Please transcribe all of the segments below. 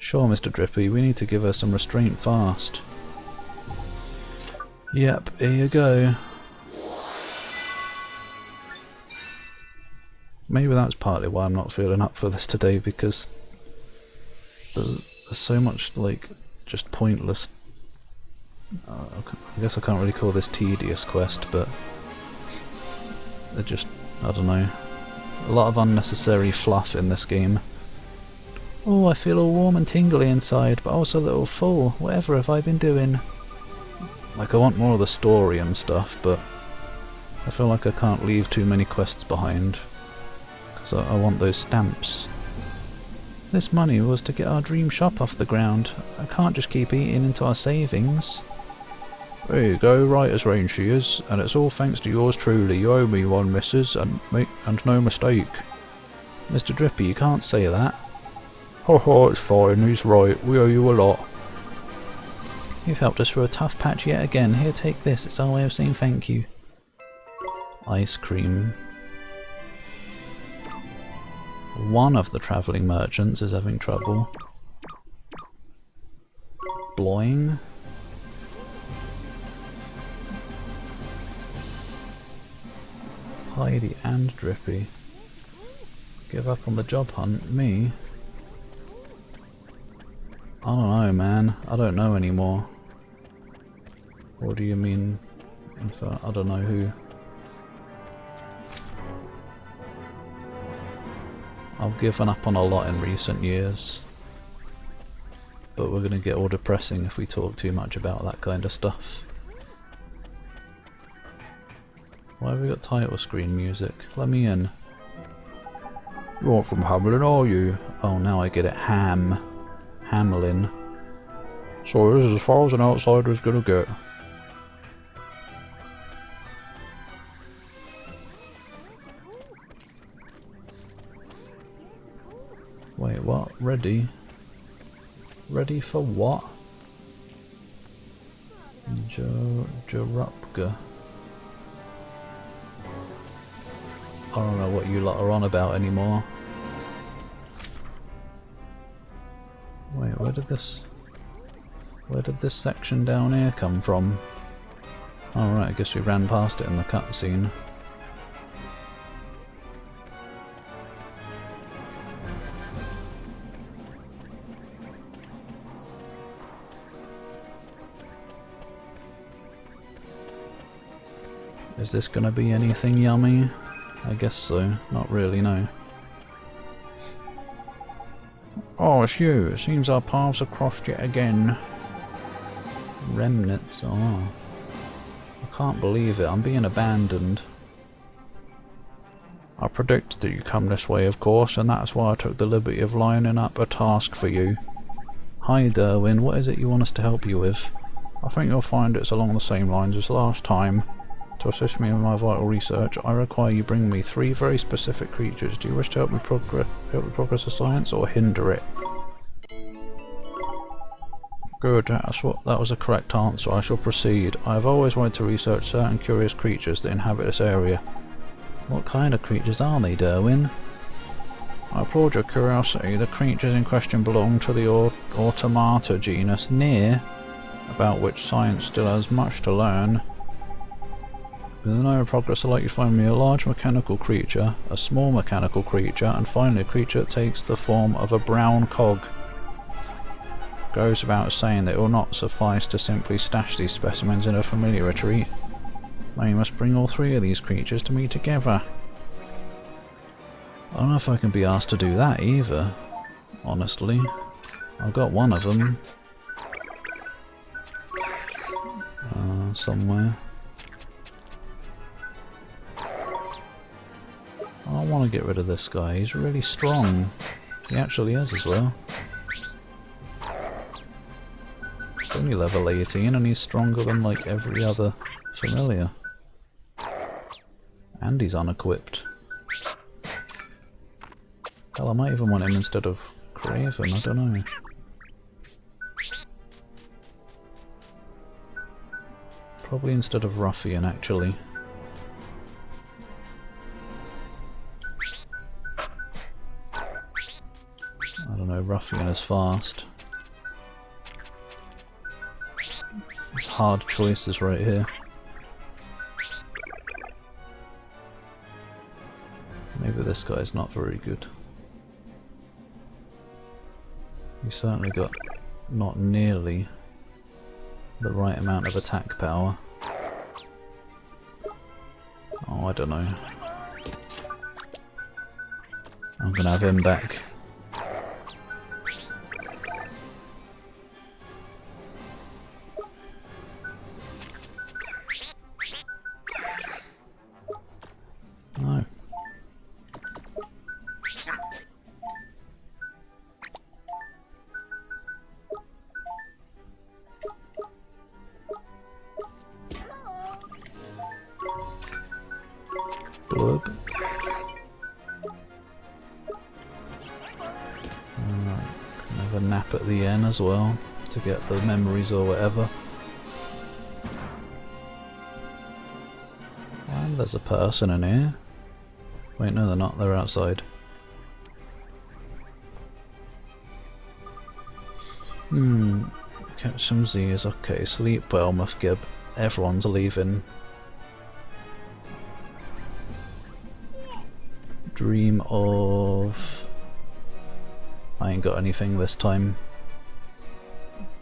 Sure, Mr. Drippy, we need to give her some restraint fast. Yep, here you go. Maybe that's partly why I'm not feeling up for this today, because there's so much, like, just pointless... I guess I can't really call this tedious quest, but... they're just, I don't know, a lot of unnecessary fluff in this game. Oh, I feel all warm and tingly inside, but also a little full. Whatever have I been doing? Like, I want more of the story and stuff, but I feel like I can't leave too many quests behind. Because I want those stamps. This money was to get our dream shop off the ground. I can't just keep eating into our savings. There you go, right as rain she is, and it's all thanks to yours truly. You owe me one, missus, and no mistake. Mr. Drippy, you can't say that. Ho, it's fine, he's right, we owe you a lot. You've helped us through a tough patch yet again. Here, take this, it's our way of saying thank you. Ice cream. One of the travelling merchants is having trouble. Bloing. Tidy and Drippy. Give up on the job hunt? Me? I don't know, man. I don't know anymore. What do you mean? I don't know who. I've given up on a lot in recent years. But we're gonna get all depressing if we talk too much about that kind of stuff. Why have we got title screen music? Let me in. You're not from Hamelin, are you? Oh, now I get it. Hamelin. So this is as far as an outsider's gonna get. Wait, what? Ready? Ready for what? Jarupka. I don't know what you lot are on about anymore. Wait, where did this section down here come from? Oh right, I guess we ran past it in the cutscene. Is this gonna be anything yummy? I guess so. Not really, no. Oh, it's you. It seems our paths have crossed yet again. Remnants, oh. I can't believe it. I'm being abandoned. I predicted that you'd come this way, of course, and that's why I took the liberty of lining up a task for you. Hi, Derwin. What is it you want us to help you with? I think you'll find it's along the same lines as last time. To assist me in my vital research, I require you bring me 3 very specific creatures. Do you wish to help me progress of science or hinder it? Good, that was a correct answer. I shall proceed. I have always wanted to research certain curious creatures that inhabit this area. What kind of creatures are they, Derwin? I applaud your curiosity. The creatures in question belong to the Automata genus Near, about which science still has much to learn. With an eye of progress, I'd like you to find me a large mechanical creature, a small mechanical creature, and finally a creature that takes the form of a brown cog. Goes without saying that it will not suffice to simply stash these specimens in a familiar retreat. Now you must bring all 3 of these creatures to me together. I don't know if I can be asked to do that either, honestly. I've got one of them. Somewhere. I want to get rid of this guy, he's really strong. He actually is as well. He's only level 18 and he's stronger than like every other familiar. And he's unequipped. Hell, I might even want him instead of Craven, I don't know. Probably instead of Ruffian, actually. I don't know, Ruffian is fast. There's hard choices right here. Maybe this guy's not very good. He's certainly got not nearly the right amount of attack power. Oh, I don't know. I'm gonna have him back. No. Blurb. Have a nap at the end as well to get the memories or whatever. And there's a person in here. Wait, no, they're not. They're outside. Catch some Z's. Okay, sleep well, Muffgib. Everyone's leaving. Dream of... I ain't got anything this time.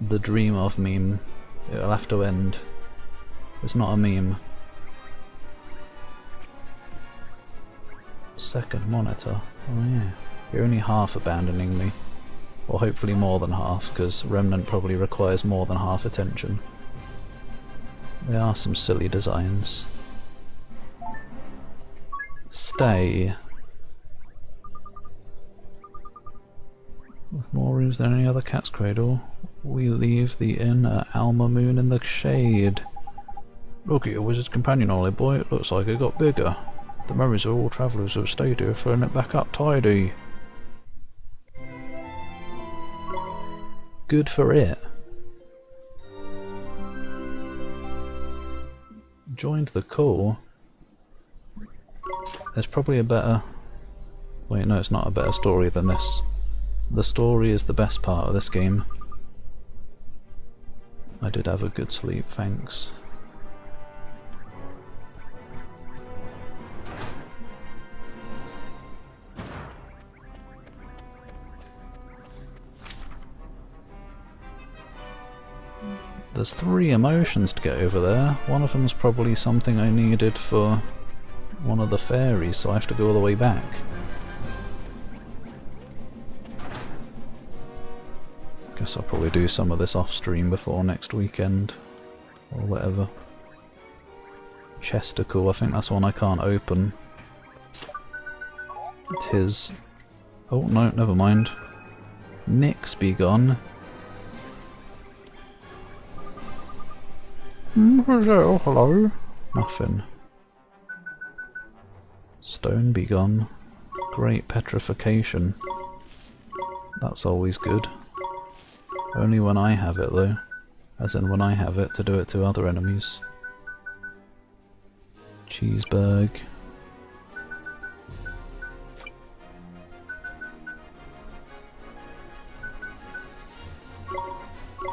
The dream of meme. It'll have to end. It's not a meme. Second monitor. Oh yeah. You're only half abandoning me. Or hopefully more than half, because Remnant probably requires more than half attention. There are some silly designs. Stay. With more rooms than any other cat's cradle, we leave the inn at Alma Moon in the shade. Look at your wizard's companion, Ollie boy. It looks like it got bigger. The memories of all travellers who have stayed here, filling it back up tidy. Good for it. Joined the call. There's probably a better... Wait, no, it's not a better story than this. The story is the best part of this game. I did have a good sleep, thanks. There's 3 emotions to get over there. One of them's probably something I needed for one of the fairies, so I have to go all the way back. Guess I'll probably do some of this off stream before next weekend, or whatever. Chesticle, I think that's one I can't open. Tis... Oh no, never mind. Nix be gone. Hello? Nothing. Stone be gone. Great petrification. That's always good. Only when I have it though. As in when I have it to do it to other enemies. Cheeseburg.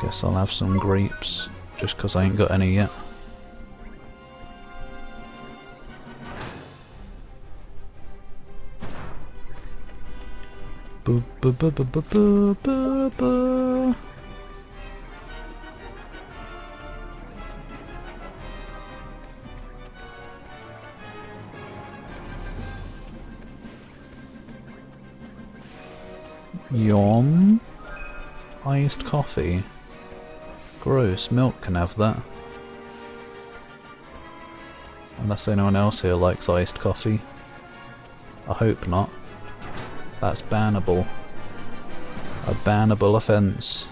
Guess I'll have some grapes, just cause I ain't got any yet. Boo boo boo boo boo boo boo boo. Yum. Iced coffee. Gross, milk can have that. Unless anyone else here likes iced coffee. I hope not. That's bannable. A bannable offence.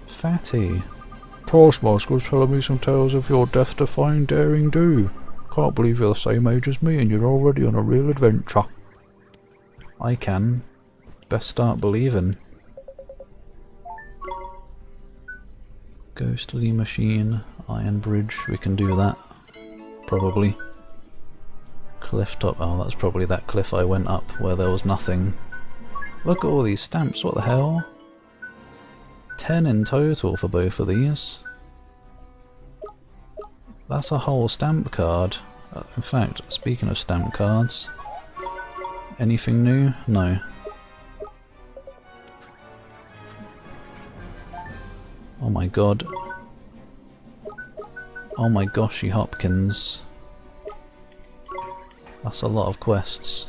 Fatty. Taskmaster's telling me some tales of your death-defying daring do. Can't believe you're the same age as me and you're already on a real adventure. I can. Best start believing. Ghostly machine, iron bridge, we can do that. Probably. Cliff top, oh that's probably that cliff I went up where there was nothing. Look at all these stamps, what the hell? 10 in total for both of these. That's a whole stamp card. In fact, speaking of stamp cards, anything new? No. Oh my god. Oh my goshy Hopkins. That's a lot of quests.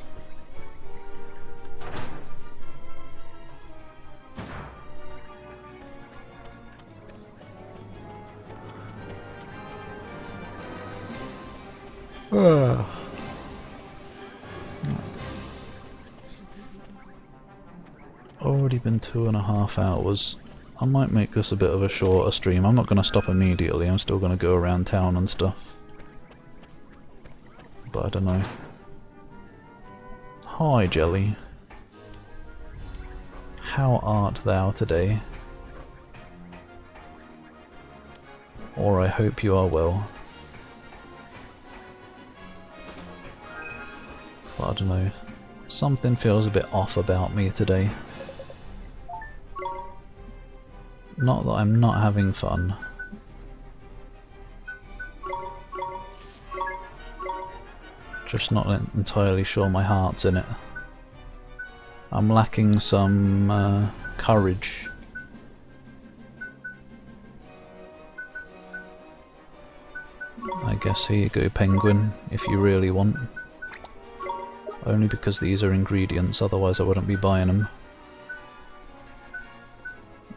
Already been 2.5 hours. I might make this a bit of a shorter stream. I'm not going to stop immediately, I'm still going to go around town and stuff. But I don't know. Hi, Jelly. How art thou today? Or I hope you are well. But I don't know. Something feels a bit off about me today. Not that I'm not having fun. Just not entirely sure my heart's in it. I'm lacking some courage. I guess here you go, penguin, if you really want. Only because these are ingredients, otherwise I wouldn't be buying them.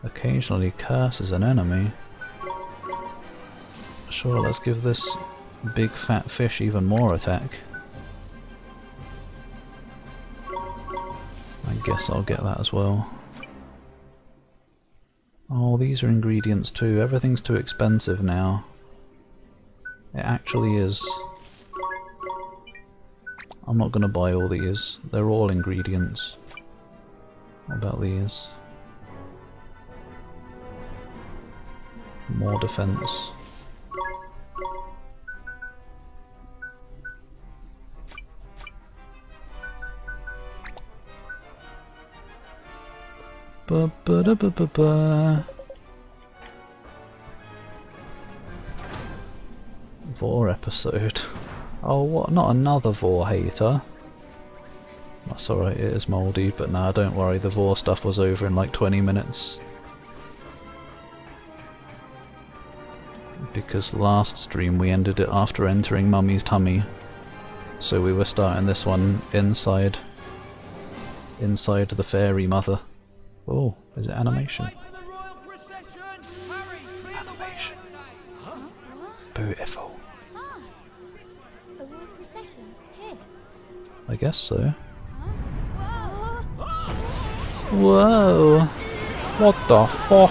Occasionally curses an enemy. Sure, let's give this big fat fish even more attack. I guess I'll get that as well. Oh, these are ingredients too. Everything's too expensive now. It actually is. I'm not going to buy all these. They're all ingredients. What about these? More defense. Ba ba da ba ba ba. Vor episode. Oh, what? Not another Vor hater. That's alright, it is mouldy, but nah, don't worry, the Vor stuff was over in like 20 minutes. Because last stream we ended it after entering Mummy's tummy. So we were starting this one inside the fairy mother. Oh, is it animation? Animation. Beautiful. A royal procession here. I guess so. Whoa! What the fuck?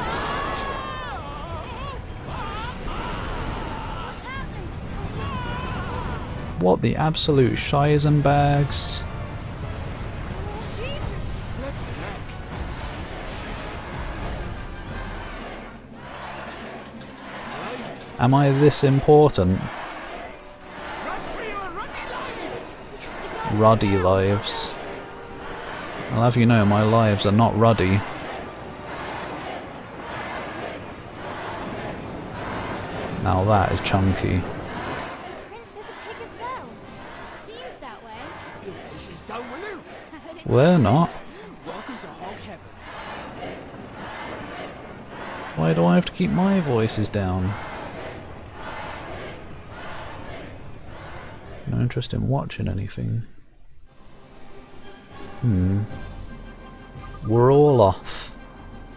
What the absolute shies and bags? Am I this important? Ruddy lives. I'll have you know my lives are not ruddy. Now that is chunky. We're not. Why do I have to keep my voices down? No interest in watching anything. We're all off.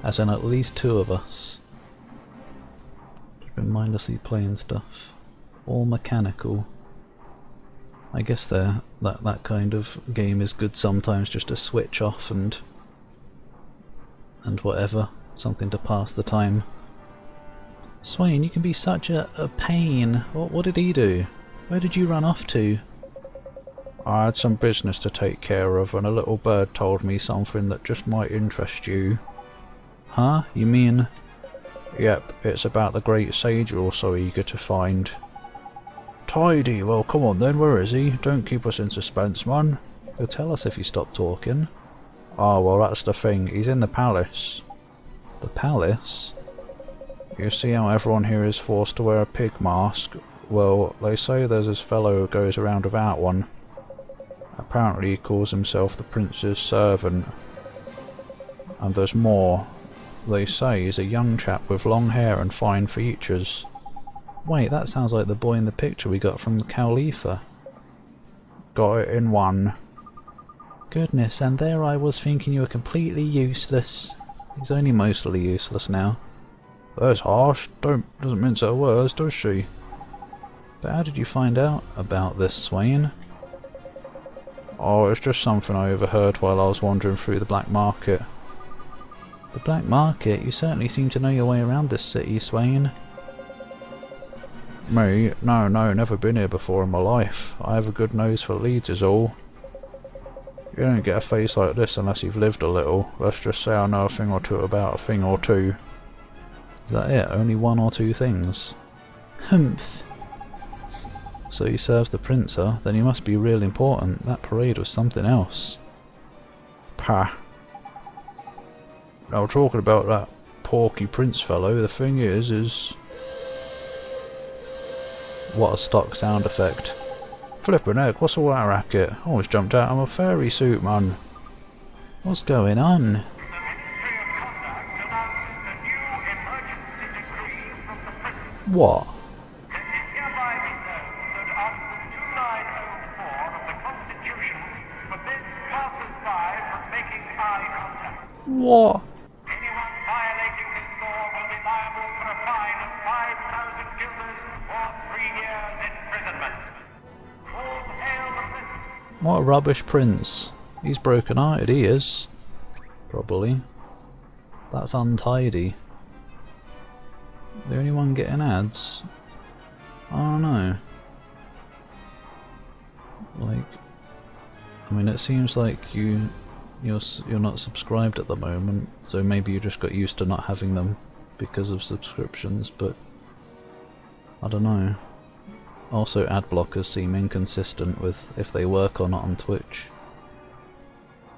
As in at least 2 of us. Just been mindlessly playing stuff. All mechanical. I guess that kind of game is good sometimes, just to switch off and whatever. Something to pass the time. Swain, you can be such a pain. What did he do? Where did you run off to? I had some business to take care of and a little bird told me something that just might interest you. Huh? You mean? Yep, it's about the great sage you're so eager to find. Tidy, well come on then, where is he? Don't keep us in suspense, man. You'll tell us if you stop talking. Oh, well that's the thing, he's in the palace. The palace? You see how everyone here is forced to wear a pig mask? Well, they say there's this fellow who goes around without one. Apparently he calls himself the prince's servant. And there's more. They say he's a young chap with long hair and fine features. Wait, that sounds like the boy in the picture we got from the Khalifa. Got it in one. Goodness, and there I was thinking you were completely useless. He's only mostly useless now. That's harsh. Doesn't mince her words, does she? But how did you find out about this, Swain? Oh, it's just something I overheard while I was wandering through the black market. The black market? You certainly seem to know your way around this city, Swain. Me? No, never been here before in my life. I have a good nose for leads is all. You don't get a face like this unless you've lived a little. Let's just say I know a thing or two about a thing or two. Is that it? Only one or two things? Humph. So he serves the prince, huh? Then he must be real important. That parade was something else. Pah. Now talking about that porky prince fellow, the thing is... What a stock sound effect. Flippin' heck, what's all that racket? I almost jumped out of my fairy suit, man. What's going on? What? What? Anyone violating this law will be liable for a fine of 5,000 guilders or 3 years imprisonment. All hail the prince. What a rubbish prince. He's broken-hearted, he is. Probably. That's untidy. The only one getting ads? I don't know. Like, I mean, it seems like you're not subscribed at the moment, so maybe you just got used to not having them because of subscriptions, but I don't know. Also, ad blockers seem inconsistent with if they work or not on Twitch.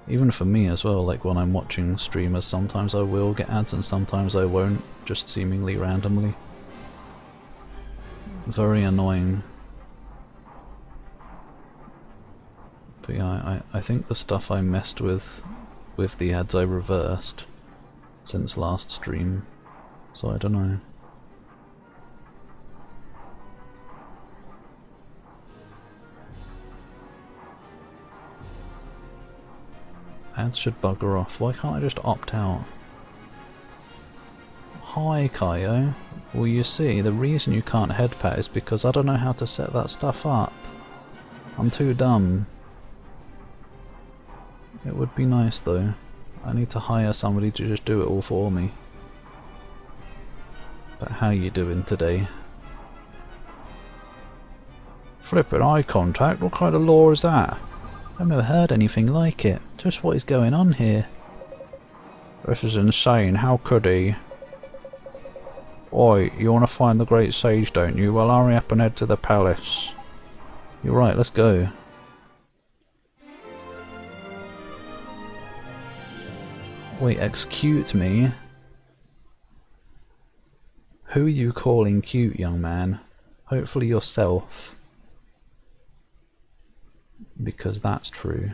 Even for me as well, like when I'm watching streamers, sometimes I will get ads and sometimes I won't, just seemingly randomly. Very annoying. But yeah, I think the stuff I messed with the ads I reversed since last stream, so I don't know. Ads should bugger off. Why can't I just opt out? Hi, Kaio. Well, you see, the reason you can't headpat is because I don't know how to set that stuff up. I'm too dumb. It would be nice though. I need to hire somebody to just do it all for me. But how you doing today? Flippin' eye contact? What kind of law is that? I've never heard anything like it. Just what is going on here? This is insane. How could he? Oi, you want to find the great sage, don't you? Well, hurry up and head to the palace. You're right, let's go. Wait, execute me? Who are you calling cute, young man? Hopefully yourself. Because that's true.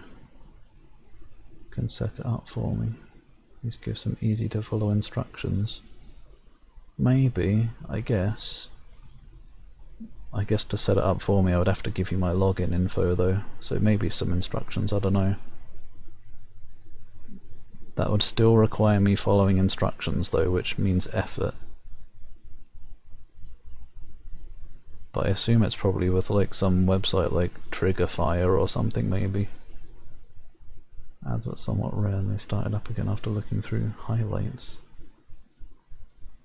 Can set it up for me. Please give some easy to follow instructions. Maybe, I guess to set it up for me I would have to give you my login info though, so maybe some instructions, I don't know. That would still require me following instructions though, which means effort. But I assume it's probably with like some website like Triggerfire or something maybe. Ads were somewhat rare and they started up again after looking through highlights.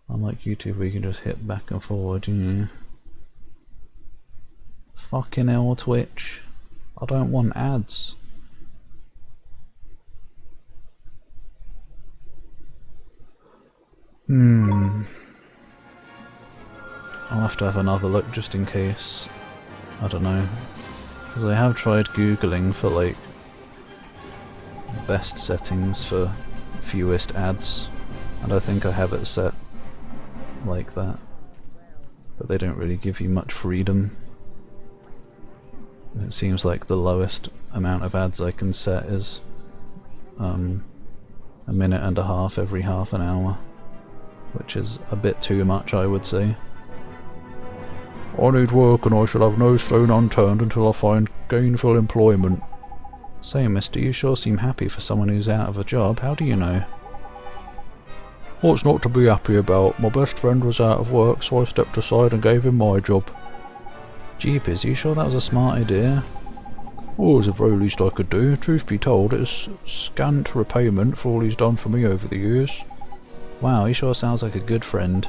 Unlike YouTube where you can just hit back and forward, yeah. Fucking hell, Twitch. I don't want ads. I'll have to have another look just in case. I don't know. Because I have tried googling for like best settings for fewest ads And I think I have it set like that. But they don't really give you much freedom. It seems like the lowest amount of ads I can set is 1.5 minutes every half an hour, which is a bit too much, I would say. I need work and I shall have no stone unturned until I find gainful employment. Say, mister, you sure seem happy for someone who's out of a job. How do you know? What's not to be happy about? My best friend was out of work, so I stepped aside and gave him my job. Jeepers, you sure that was a smart idea? Oh, it was the very least I could do. Truth be told, it's scant repayment for all he's done for me over the years. Wow, he sure sounds like a good friend.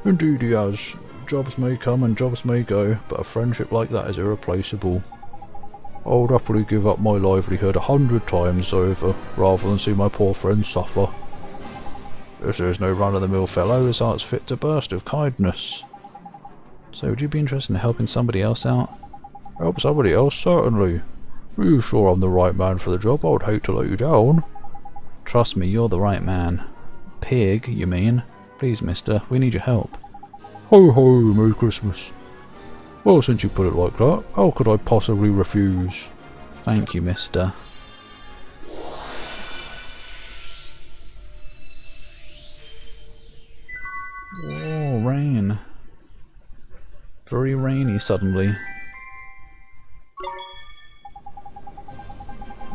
Indeed he has. Jobs may come and jobs may go, but a friendship like that is irreplaceable. I would happily give up my livelihood 100 times over, rather than see my poor friend suffer. This is no run-of-the-mill fellow, his heart's fit to burst with kindness. So would you be interested in helping somebody else out? Help somebody else? Certainly. Are you sure I'm the right man for the job? I would hate to let you down. Trust me, you're the right man. Pig, you mean? Please, mister, we need your help. Ho ho, Merry Christmas. Well, since you put it like that, how could I possibly refuse? Thank you, mister. Oh, rain. Very rainy suddenly.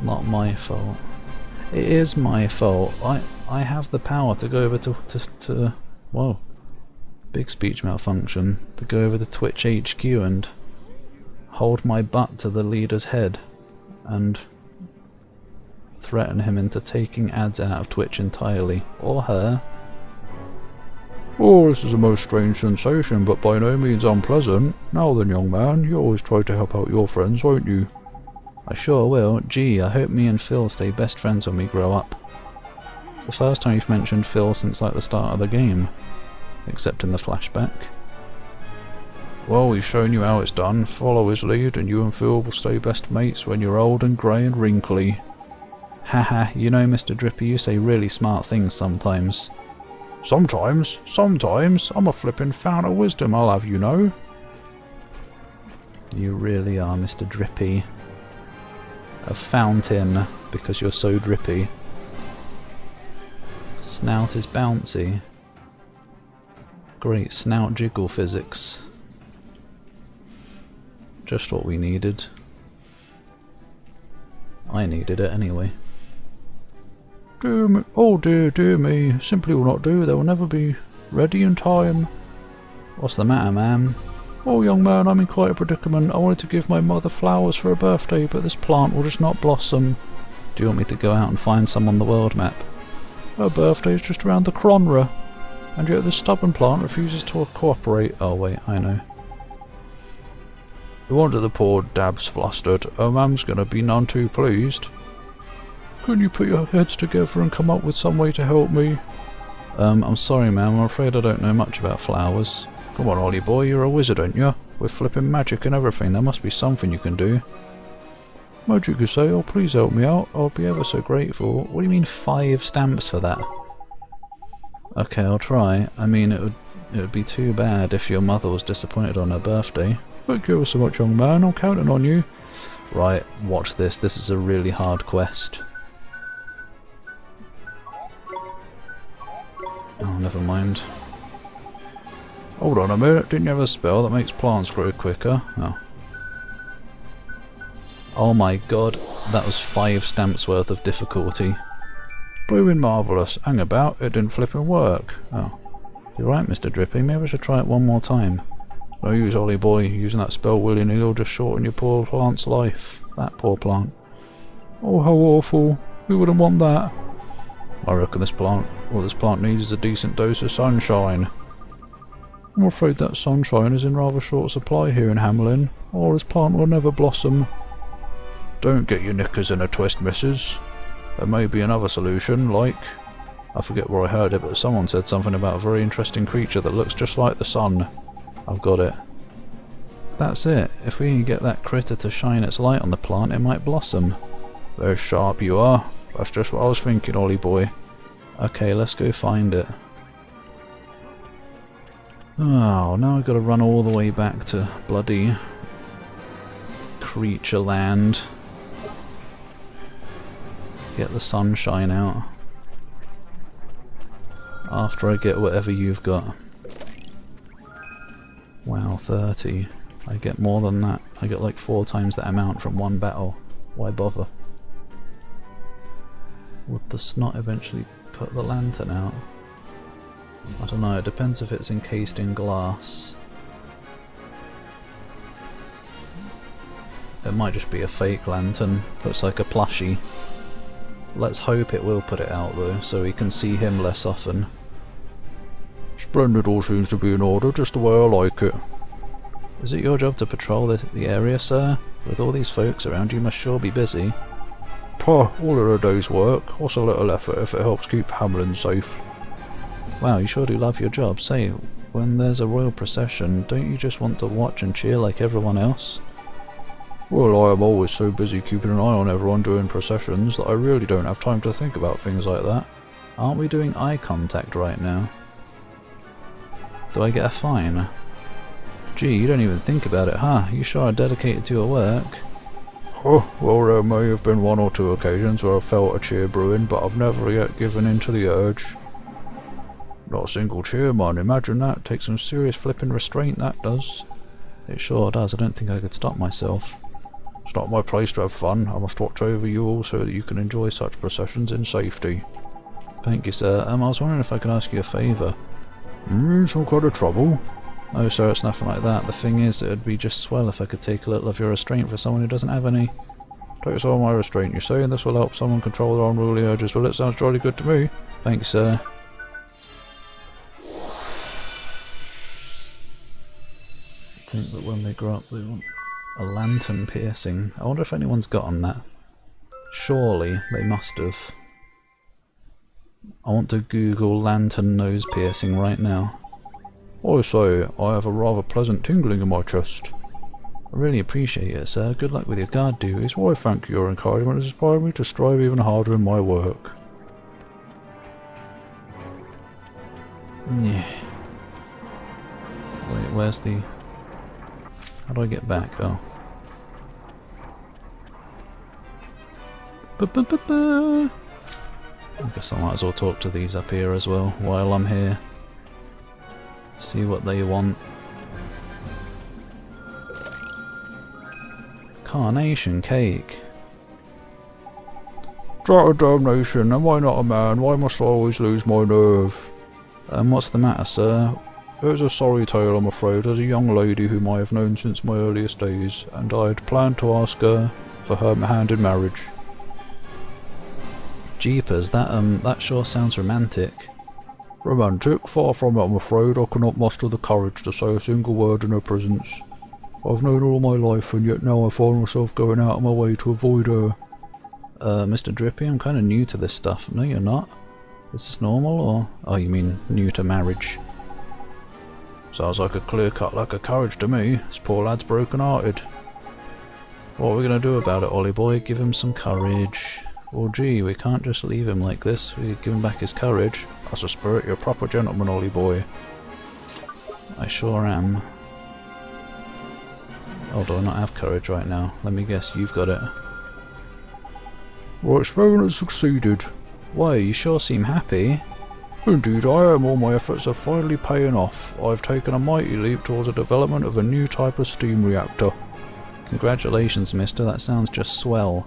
Not my fault. It is my fault. I have the power to go over to whoa. Big speech malfunction. To go over to Twitch HQ and hold my butt to the leader's head and threaten him into taking ads out of Twitch entirely. Or her. Oh, this is a most strange sensation, but by no means unpleasant. Now then, young man, you always try to help out your friends, won't you? I sure will. Gee, I hope me and Phil stay best friends when we grow up. It's the first time you've mentioned Phil since like the start of the game. Except in the flashback. Well, we've shown you how it's done. Follow his lead and you and Phil will stay best mates when you're old and grey and wrinkly. Haha, you know, Mr. Drippy, you say really smart things sometimes. Sometimes? Sometimes? I'm a flippin' fountain of wisdom, I'll have you know. You really are, Mr. Drippy. A fountain, because you're so drippy. Snout is bouncy. Great snout jiggle physics. Just what we needed. I needed it anyway. Dear me, oh dear me, simply will not do, they will never be ready in time. What's the matter, ma'am? Oh young man, I'm in quite a predicament. I wanted to give my mother flowers for her birthday, but this plant will just not blossom. Do you want me to go out and find some on the world map? Her birthday is just around the corner, and yet this stubborn plant refuses to cooperate. Oh wait, I know. No wonder the poor dab's flustered. Her mum's gonna be none too pleased. Couldn't you put your heads together and come up with some way to help me? I'm sorry ma'am, I'm afraid I don't know much about flowers. Come on Ollie boy, you're a wizard aren't you? With flipping magic and everything, there must be something you can do. Magic you say? Oh please help me out, I'll be ever so grateful. What do you mean 5 stamps for that? Okay, I'll try. I mean it would be too bad if your mother was disappointed on her birthday. Thank you ever so much young man, I'm counting on you. Right, watch this, this is a really hard quest. Oh, never mind. Hold on a minute, didn't you have a spell that makes plants grow quicker? Oh. Oh my god, that was 5 stamps worth of difficulty. Bloomin' marvellous. Hang about, it didn't flippin' work. Oh. You're right, Mr. Drippy, maybe I should try it one more time. No use, Ollie boy, using that spell willy-nilly will just shorten your poor plant's life. That poor plant. Oh, how awful. We wouldn't want that. I reckon this plant needs is a decent dose of sunshine. I'm afraid that sunshine is in rather short supply here in Hamelin, or this plant will never blossom. Don't get your knickers in a twist, missus. There may be another solution, like... I forget where I heard it, but someone said something about a very interesting creature that looks just like the sun. I've got it. That's it. If we can get that critter to shine its light on the plant, it might blossom. Very sharp you are. That's just what I was thinking, Ollie boy. Okay, let's go find it. Oh, now I've got to run all the way back to bloody Creature Land. Get the sunshine out. After I get whatever you've got. Wow, 30. I get more than that. I get like 4 times that amount from one battle. Why bother? Would the snot eventually put the lantern out? I don't know, it depends if it's encased in glass. It might just be a fake lantern. Looks like a plushie. Let's hope it will put it out though, so we can see him less often. Splendid, all seems to be in order, just the way I like it. Is it your job to patrol the area, sir? With all these folks around, you must sure be busy. Pah, all in a day's work. What's a little effort if it helps keep Hamlin safe? Wow, you sure do love your job. Say, when there's a royal procession, don't you just want to watch and cheer like everyone else? Well, I am always so busy keeping an eye on everyone doing processions that I really don't have time to think about things like that. Aren't we doing eye contact right now? Do I get a fine? Gee, you don't even think about it, huh? You sure are dedicated to your work. Oh, well, there may have been 1 or 2 occasions where I felt a cheer brewing, but I've never yet given in to the urge. Not a single cheer, man. Imagine that. Takes some serious flipping restraint, that does. It sure does. I don't think I could stop myself. It's not my place to have fun. I must watch over you all so that you can enjoy such processions in safety. Thank you, sir. I was wondering if I could ask you a favour. Some kind of trouble? Oh, sir, it's nothing like that. The thing is, it would be just swell if I could take a little of your restraint for someone who doesn't have any. Take some of my restraint, you say, and this will help someone control their unruly urges. Well, it sounds jolly good to me. Thanks, sir. I think that when they grow up, they want a lantern piercing. I wonder if anyone's gotten that. Surely they must have. I want to Google lantern nose piercing right now. I say, I have a rather pleasant tingling in my chest. I really appreciate it, sir. Good luck with your guard duties. Why, thank you. Your encouragement has inspired me to strive even harder in my work. Yeah. Wait, where's the... How do I get back? Oh. Ba-ba-ba-ba. I guess I might as well talk to these up here as well while I'm here. See what they want. Carnation cake. Drat a damnation, am I not a man? Why must I always lose my nerve? What's the matter, sir? It's a sorry tale, I'm afraid. There's a young lady whom I have known since my earliest days, and I had planned to ask her for her hand in marriage. Jeepers, that sure sounds romantic. Romantic? Far from it, I'm afraid. I cannot muster the courage to say a single word in her presence. I've known her all my life, and yet now I find myself going out of my way to avoid her. Mr. Drippy, I'm kind of new to this stuff. No, you're not. Is this normal, or... Oh, you mean new to marriage? Sounds like a clear-cut lack of courage to me. This poor lad's broken-hearted. What are we going to do about it, Ollie boy? Give him some courage. Well, gee, we can't just leave him like this. We give him back his courage. That's a spirit. You're a proper gentleman, Ollie boy. I sure am. Oh, do I not have courage right now? Let me guess, you've got it. Our experiment has succeeded. Why, you sure seem happy. Indeed I am. All my efforts are finally paying off. I've taken a mighty leap towards the development of a new type of steam reactor. Congratulations, mister. That sounds just swell.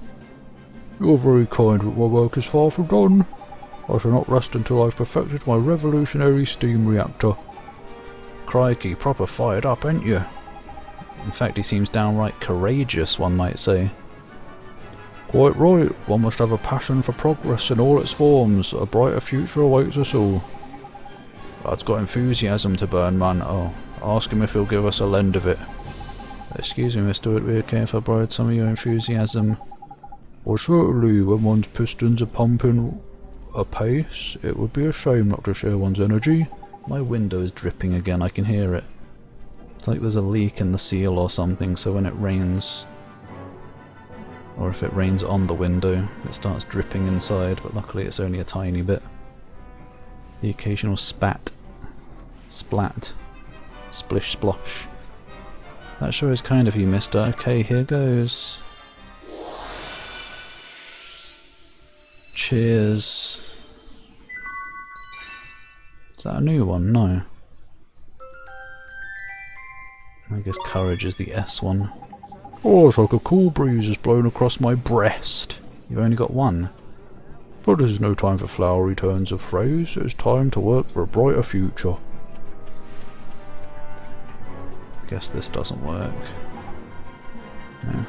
You're very kind, but my work is far from done. I shall not rest until I've perfected my revolutionary steam reactor. Crikey, proper fired up, ain't you? In fact, he seems downright courageous, one might say. Quite right. One must have a passion for progress in all its forms. A brighter future awaits us all. Lad's got enthusiasm to burn, man. Oh, ask him if he'll give us a lend of it. Excuse me, mister, would it be okay if I borrowed some of your enthusiasm? Well, certainly, when one's pistons are pumping apace, it would be a shame not to share one's energy. My window is dripping again, I can hear it. It's like there's a leak in the seal or something, so when it rains, or if it rains on the window, it starts dripping inside, but luckily it's only a tiny bit. The occasional spat, splat, splish splosh. That sure is kind of you, mister. Okay, here goes. Cheers. Is that a new one? No. I guess courage is the S one. Oh, it's like a cool breeze has blown across my breast. You've only got one. But this is no time for flowery turns of phrase. It's time to work for a brighter future. Guess this doesn't work. No.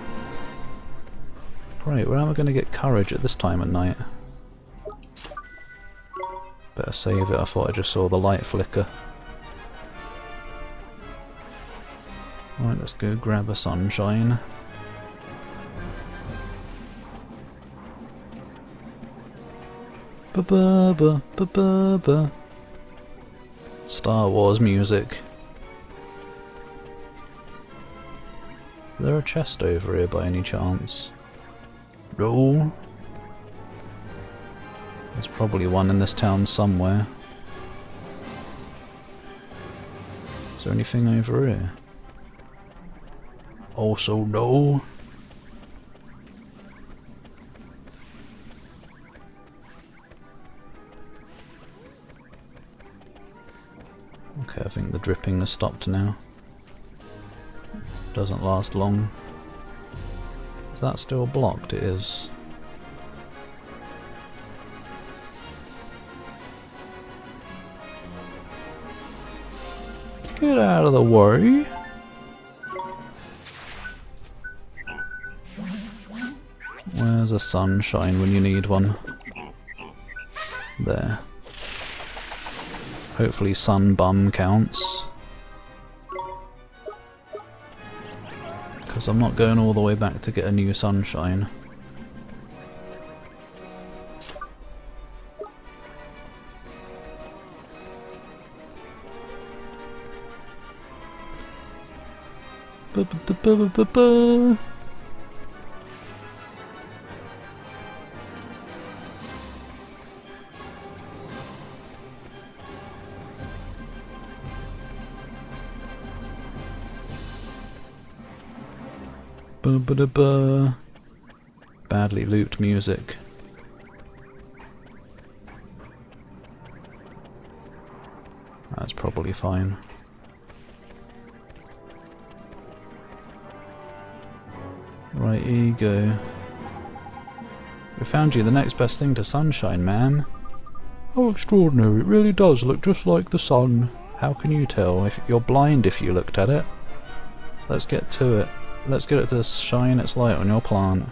Great, where am I going to get courage at this time at night? Better save it, I thought I just saw the light flicker. Right, let's go grab a sunshine. Ba-ba-ba-ba-ba-ba. Star Wars music. Is there a chest over here by any chance? No. There's probably one in this town somewhere. Is there anything over here? Also no. Okay, I think the dripping has stopped now. Doesn't last long. Is that still blocked? It is. Get out of the way. Where's a sunshine when you need one? There. Hopefully sun bum counts. Because I'm not going all the way back to get a new sunshine. Ba-ba-ba-ba-ba-ba. Ba-ba-da-ba. Badly looped music. That's probably fine. Right, here you go. We found you the next best thing to sunshine, ma'am. How extraordinary, it really does look just like the sun. How can you tell? If you're blind if you looked at it. Let's get to it. Let's get it to shine its light on your plant.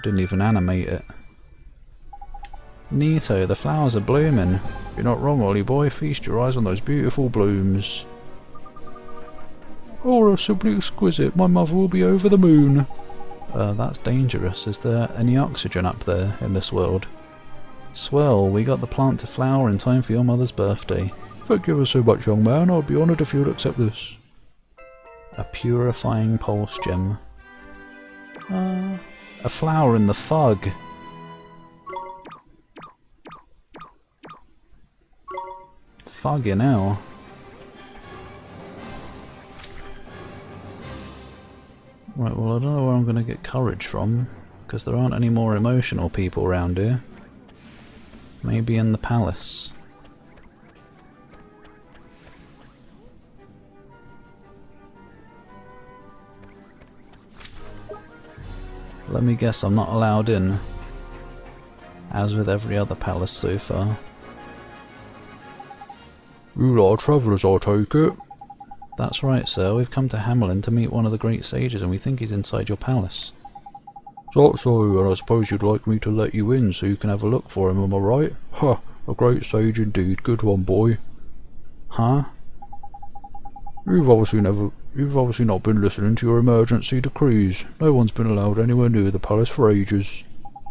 Didn't even animate it. Neato, the flowers are blooming. You're not wrong, Ollie boy. Feast your eyes on those beautiful blooms. Oh, they're simply exquisite. My mother will be over the moon. That's dangerous. Is there any oxygen up there in this world? Swell, we got the plant to flower in time for your mother's birthday. Thank you ever so much, young man. I'd be honoured if you'd accept this. A purifying pulse gem. A flower in the fug. Fucking hell. Right, well I don't know where I'm going to get courage from, because there aren't any more emotional people around here. Maybe in the palace. Let me guess, I'm not allowed in. As with every other palace so far. You lot are travellers, I take it. That's right, sir. We've come to Hamelin to meet one of the great sages, and we think he's inside your palace. That's so, and I suppose you'd like me to let you in so you can have a look for him, am I right? Ha! A great sage indeed. Good one, boy. Huh? You've obviously not been listening to your emergency decrees. No one's been allowed anywhere near the palace for ages.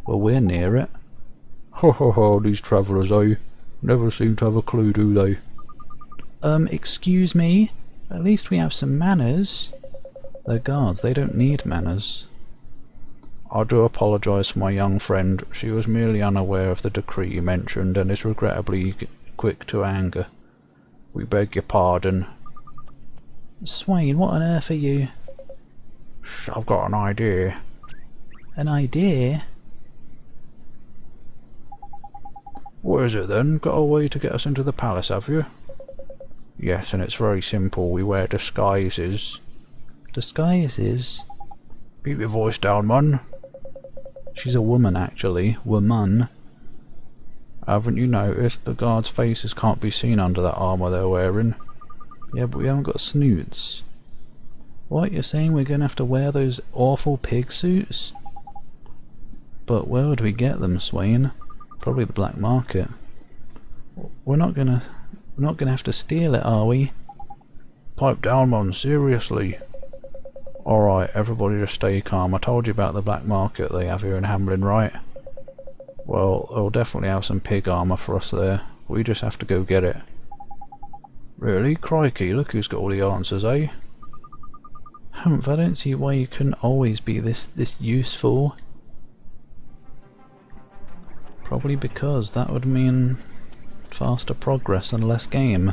Well, we're near it. Ha ha ha, these travellers, eh? Never seem to have a clue, do they? Excuse me? At least we have some manners. They're guards, they don't need manners. I do apologise for my young friend. She was merely unaware of the decree you mentioned and is regrettably quick to anger. We beg your pardon. Swain, what on earth are you? Shh, I've got an idea. An idea? What is it then? Got a way to get us into the palace, have you? Yes, and it's very simple. We wear disguises. Disguises? Keep your voice down, man. She's a woman, actually. Woman. Haven't you noticed? The guards' faces can't be seen under that armour they're wearing. Yeah, but we haven't got snoots. What, you're saying we're going to have to wear those awful pig suits? But where would we get them, Swain? Probably the black market. We're not gonna have to steal it, are we? Pipe down, man, seriously. Alright, everybody just stay calm. I told you about the black market they have here in Hamlin, right? Well, they'll definitely have some pig armour for us there. We just have to go get it. Really? Crikey, look who's got all the answers, eh? Humph, I don't see why you couldn't always be this useful. Probably because that would mean faster progress and less game.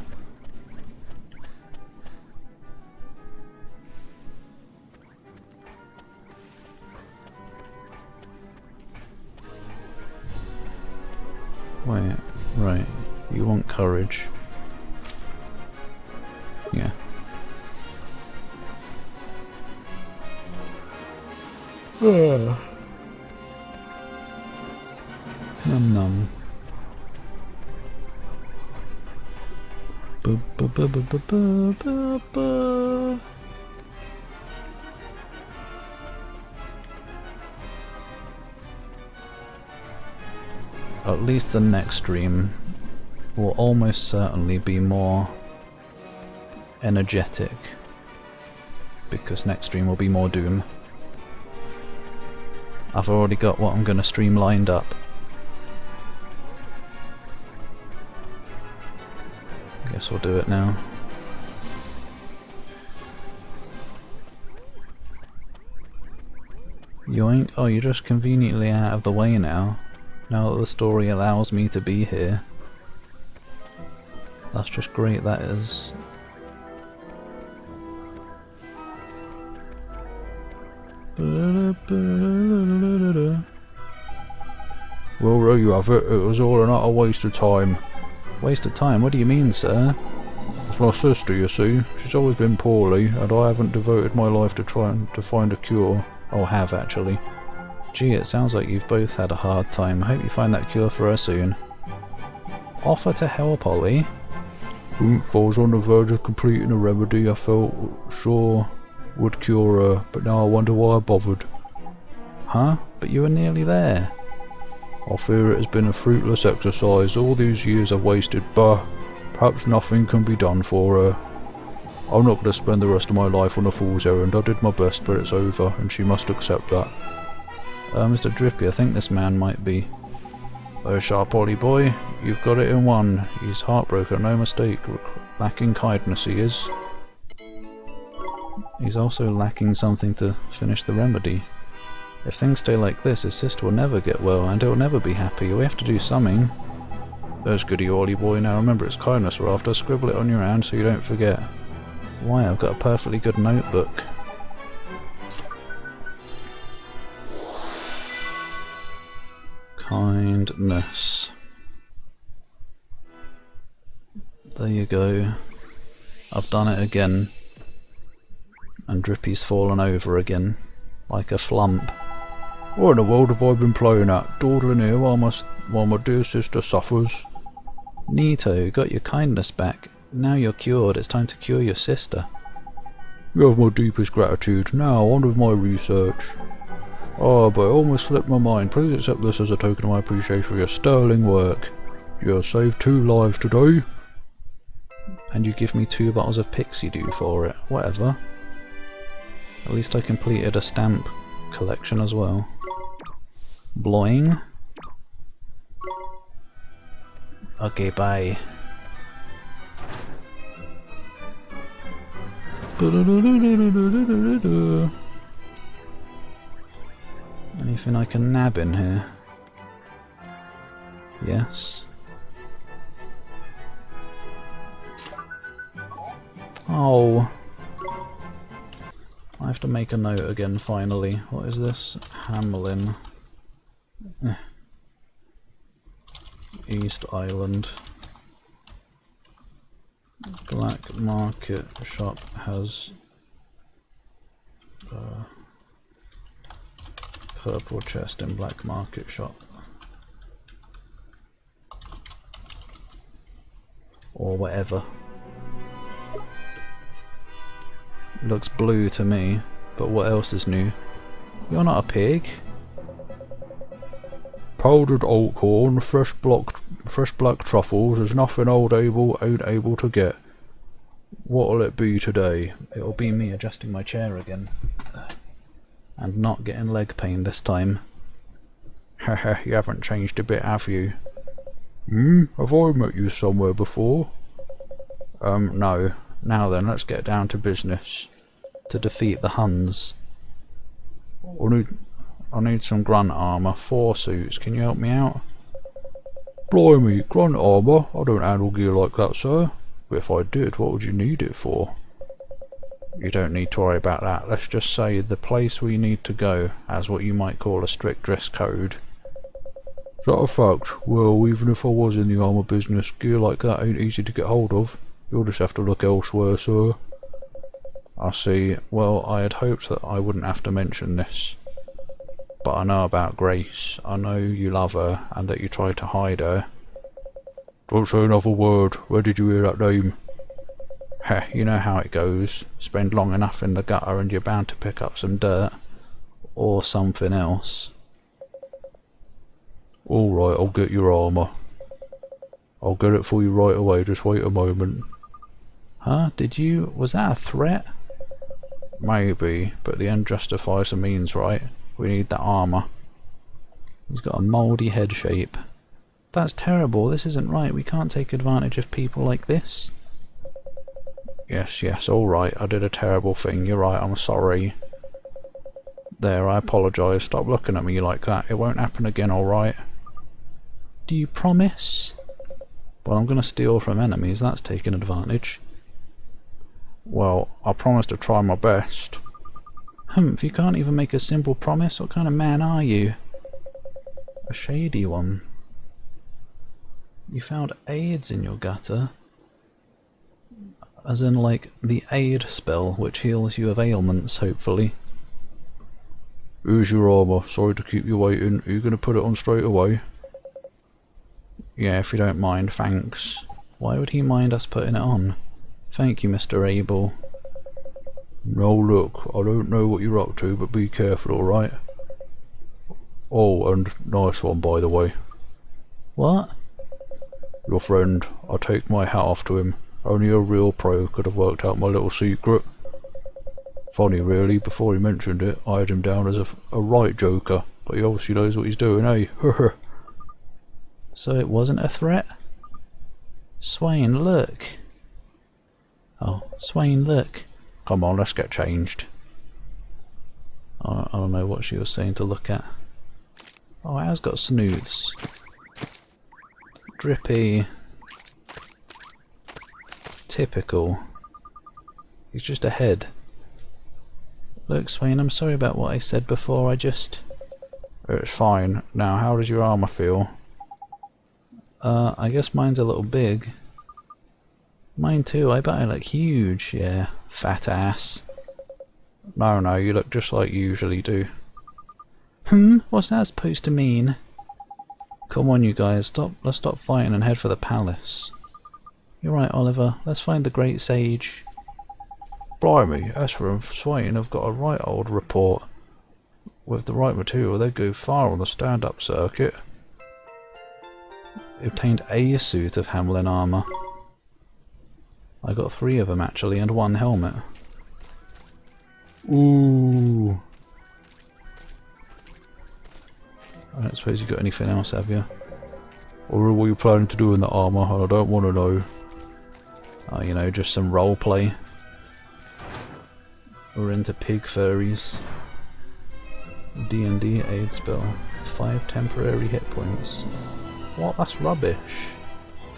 Wait, right, you want courage. Yeah. Num num. Bu bu bu bu bu bu bu bu. At least the next stream will almost certainly be more energetic, because next stream will be more Doom. I've already got what I'm going to stream lined up. Guess we'll do it now. Yoink! Oh, you're just conveniently out of the way now. Now that the story allows me to be here. That's just great, that is. Well, there you have it. It was all an utter waste of time. Waste of time? What do you mean, sir? It's my sister, you see. She's always been poorly, and I haven't devoted my life to trying to find a cure. Oh, have actually. Gee, it sounds like you've both had a hard time. I hope you find that cure for her soon. Offer to help, Ollie? If I was on the verge of completing a remedy I felt sure would cure her, but now I wonder why I bothered. Huh? But you were nearly there. I fear it has been a fruitless exercise. All these years I've wasted, but perhaps nothing can be done for her. I'm not going to spend the rest of my life on a fool's errand. I did my best, but it's over, and she must accept that. Mr. Drippy, I think this man might be... Oh, sharp Ollie boy, you've got it in one. He's heartbroken, no mistake. Lacking kindness he is. He's also lacking something to finish the remedy. If things stay like this, his sister will never get well, and he'll never be happy. We have to do something. That's goody Ollie boy. Now remember, it's kindness we're after. Scribble it on your hand so you don't forget. Why, I've got a perfectly good notebook. Kindness. There you go. I've done it again. And Drippy's fallen over again. Like a flump. What in the world have I been playing at? Dawdling here while my dear sister suffers. Neato, got your kindness back. Now you're cured, it's time to cure your sister. You have my deepest gratitude. Now, on with my research. Oh, but it almost slipped my mind. Please accept this as a token of my appreciation for your sterling work. You have saved 2 lives today. And you give me 2 bottles of Pixie Dew for it. Whatever. At least I completed a stamp collection as well. Bloing. Okay, bye. Anything I can nab in here? Yes. Oh. I have to make a note again finally. What is this? Hamelin. East Island. Black market shop has purple chest in black market shop. Or whatever. Looks blue to me, but what else is new? You're not a pig. Powdered oat corn, fresh black truffles. There's nothing ain't able to get. What'll it be today? It'll be me adjusting my chair again, and not getting leg pain this time. Haha, you haven't changed a bit, have you? Have I met you somewhere before? No. Now then, let's get down to business. To defeat the Huns. I need some grunt armour. 4 suits. Can you help me out? Blimey, grunt armour? I don't handle gear like that, sir. But if I did, what would you need it for? You don't need to worry about that. Let's just say the place we need to go has what you might call a strict dress code. Is that a fact? Well, even if I was in the armour business, gear like that ain't easy to get hold of. You'll just have to look elsewhere, sir. I see. Well, I had hoped that I wouldn't have to mention this. But I know about Grace. I know you love her, and that you try to hide her. Don't say another word. Where did you hear that name? Heh, you know how it goes. Spend long enough in the gutter and you're bound to pick up some dirt. Or something else. Alright, I'll get your armour. I'll get it for you right away, just wait a moment. Huh? Was that a threat? Maybe, but the end justifies the means, right? We need that armour. He's got a mouldy head shape. That's terrible, this isn't right, we can't take advantage of people like this. Yes, alright, I did a terrible thing, you're right, I'm sorry. There, I apologise, stop looking at me like that, it won't happen again, alright? Do you promise? Well, I'm gonna steal from enemies, that's taking advantage. Well, I promise to try my best. Humph, you can't even make a simple promise? What kind of man are you? A shady one. You found AIDS in your gutter? As in, like, the aid spell, which heals you of ailments, hopefully. Here's your armour, sorry to keep you waiting. Are you gonna put it on straight away? Yeah, if you don't mind, thanks. Why would he mind us putting it on? Thank you, Mr. Abel. Now look, I don't know what you're up to, but be careful, alright? Oh, and nice one, by the way. What? Your friend, I take my hat off to him. Only a real pro could have worked out my little secret. Funny really, before he mentioned it, I had him down as a right joker, but he obviously knows what he's doing, eh? So it wasn't a threat? Swain, look. Oh, Swain, look. Come on, let's get changed. I don't know what she was saying to look at. Oh, it has got snoots. Drippy. Typical. He's just a head. Look, Swain, I'm sorry about what I said before, It's fine. Now, how does your armour feel? I guess mine's a little big. Mine too, I bet I look huge, yeah. Fat ass. No, you look just like you usually do. What's that supposed to mean? Come on you guys, let's stop fighting and head for the palace. You're right, Oliver, let's find the great sage. Blimey, Esper and Swain have got a right old report. With the right material, they'd go far on the stand-up circuit. Obtained a suit of Hamelin armour. I got 3 of them actually, and 1 helmet. Ooh. I don't suppose you got anything else, have you? Or what are you planning to do in the armour? I don't want to know. Oh, you know, just some roleplay. We're into pig furries. D&D aid spell. 5 temporary hit points. What? That's rubbish.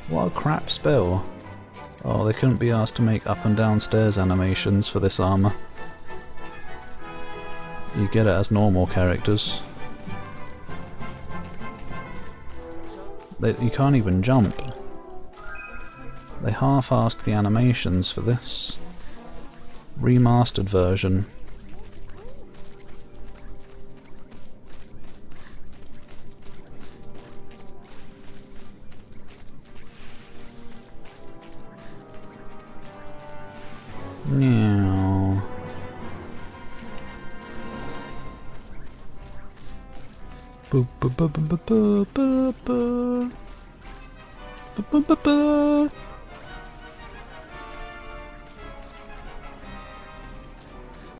What a crap spell. Oh, they couldn't be asked to make up and down stairs animations for this armor. You get it as normal characters. You can't even jump. They half-assed the animations for this. Remastered version. Meow. Boop boop boop boop boop boop boop boop boop boop.